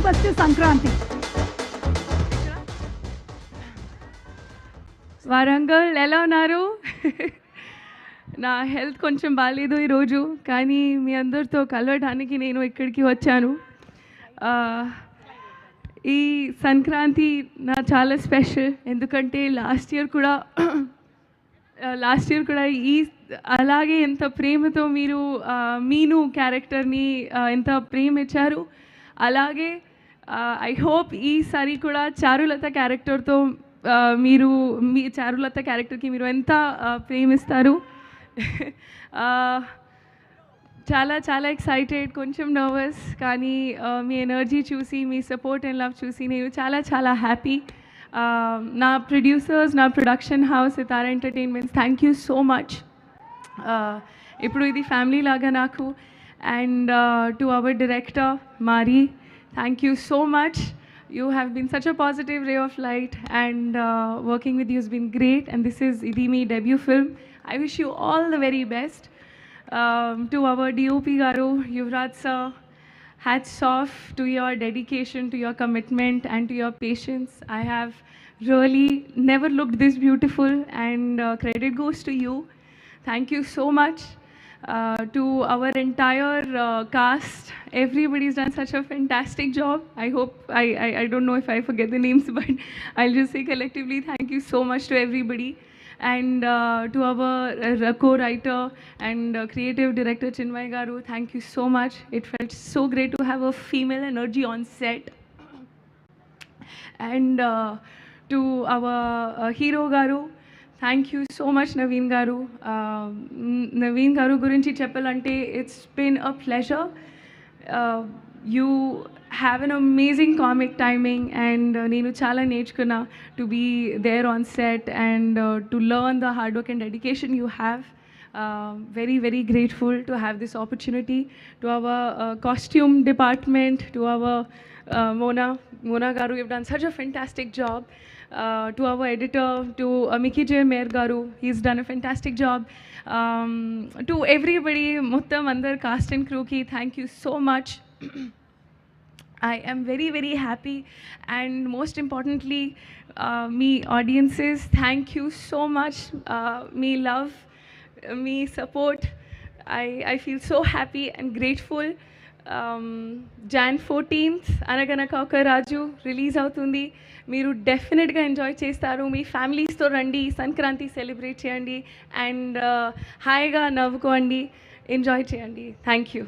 First Sankranti. Warangal ఎలా ఉన్నారు? నా హెల్త్ కొంచెం బాగాలేదు ఈరోజు, కానీ మీ అందరితో కలవడానికి నేను ఇక్కడికి వచ్చాను. ఈ సంక్రాంతి నా చాలా స్పెషల్, ఎందుకంటే లాస్ట్ ఇయర్ కూడా ఈ అలాగే ఎంత ప్రేమతో మీరు మీను క్యారెక్టర్ని ఎంత ప్రేమ ఇచ్చారు. అలాగే ఐ హోప్ ఈసారి కూడా చారులత క్యారెక్టర్తో మీరు మీ చారులత క్యారెక్టర్కి మీరు ఎంత ప్రేమిస్తారు. చాలా చాలా ఎక్సైటెడ్, కొంచెం నర్వస్, కానీ మీ ఎనర్జీ చూసి, మీ సపోర్ట్ అండ్ లవ్ చూసి నేను చాలా చాలా హ్యాపీ. నా ప్రొడ్యూసర్స్, నా production house Sithara entertainments, thank you so much. ఇప్పుడు ఇది ఫ్యామిలీ లాగా నాకు. And to our director Maari, thank you so much. You have been such a positive ray of light, and working with you has been great. And this is Idimi debut film. I wish you all the very best. To our DOP Garu, Yuvraj sir, hats off to your dedication, to your commitment, and to your patience. I have really never looked this beautiful, and credit goes to you. Thank you so much. To our entire cast, everybody's done such a fantastic job. I hope I don't know if I forget the names, but I'll just say collectively thank you so much to everybody. And to our co-writer and creative director Chinmay Garu, thank you so much. It felt so great to have a female energy on set. And to our hero Garu, thank you so much Naveen garu. Naveen garu గురించి చెప్పాలంటే it's been a pleasure. You have an amazing comic timing, and నేను చాలా నేర్చుకున్నా to be there on set and to learn the hard work and dedication you have. Very very grateful to have this opportunity. To our costume department, to our Mona Garu, you've done such a fantastic job. To our editor, to Mickey J. Mayer Garu, he's done a fantastic job. To everybody, Muttam Andar cast and crew ki, thank you so much. I am very very happy, and most importantly, me audiences, thank you so much. Me love, me support. I feel so happy and grateful. Jan 14th అనగనక ఒక రాజు release అవుతుంది. మీరు డెఫినెట్గా enjoy చేస్తారు. మీ ఫ్యామిలీస్తో రండి, Sankranti celebrate చేయండి, and హాయిగా నవ్వుకోండి, enjoy చేయండి. Thank you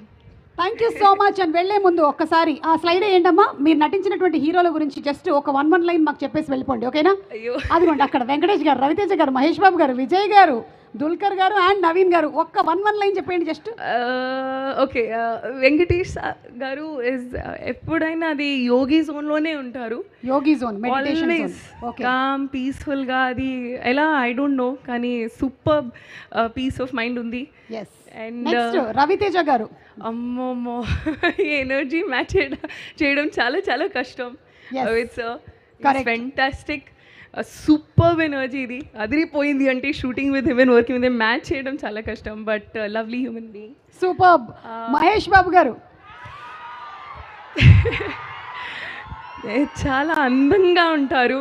so much. And వెళ్లే ముందు ఒక్కసారి ఆ స్లైడ్ ఏంటమ్మా, మీరు నటించినటువంటి హీరోల గురించి జస్ట్ ఒక వన్ లైన్ మాకు చెప్పేసి వెళ్ళిపోండి, ఓకేనా? అయ్యో, అదిగోండి అక్కడ వెంకటేష్ గారు, రవితేజ గారు, మహేష్ బాబు గారు, విజయ్ గారు, దుల్కర్ గారు అండ్ నవీన్ గారు. ఒక్క వన్ లైన్ చెప్పండి just. Okay, Venkatesh garu is ఎప్పుడైనా అది యోగి జోన్లోనే ఉంటారు. Yogi zone, meditation zone. Okay, calm పీస్ఫుల్గా, అది ఎలా ఐ డోంట్ నో, కానీ సూపర్ పీస్ ఆఫ్ మైండ్ ఉంది. Yes. And next Ravi Teja garu. అమ్మమ్మో, ఈ ఎనర్జీ మ్యాచ్ చేయడం చాలా చాలా కష్టం. It's fantastic, super energy. ఇది అదిరిపోయింది అంటే shooting with him and working with him match చేయడం చాలా కష్టం, but lovely human being. Super. Mahesh Babu garu చాలా అందంగా ఉంటారు.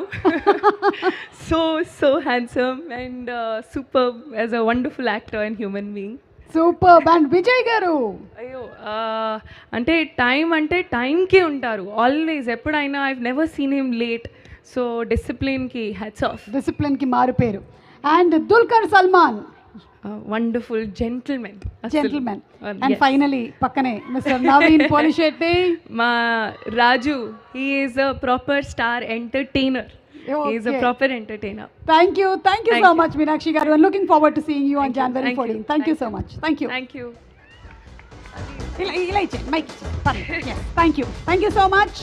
So so handsome and super as a wonderful actor and human being. Super. And Vijay garu, అయ్యో, అంటే టైంకి ఉంటారు ఆల్వేస్, ఎప్పుడైనా. I never seen him late. So డిసిప్లిన్కి హ్యాట్స్ ఆఫ్. డిసిప్లిన్కి మారు పేరు. And Dulquer Salmaan, wonderful gentlemen. And finally పక్కనే మిస్టర్ నవీన్ పోలిశెట్టి, మా రాజు. He is a proper star entertainer. He is a proper entertainer. Thank you so much, Meenakshi garu. I'm looking forward to seeing you on January 14th. Thank you so much. Thank you. Ila iche mic. Yes. Thank you so much.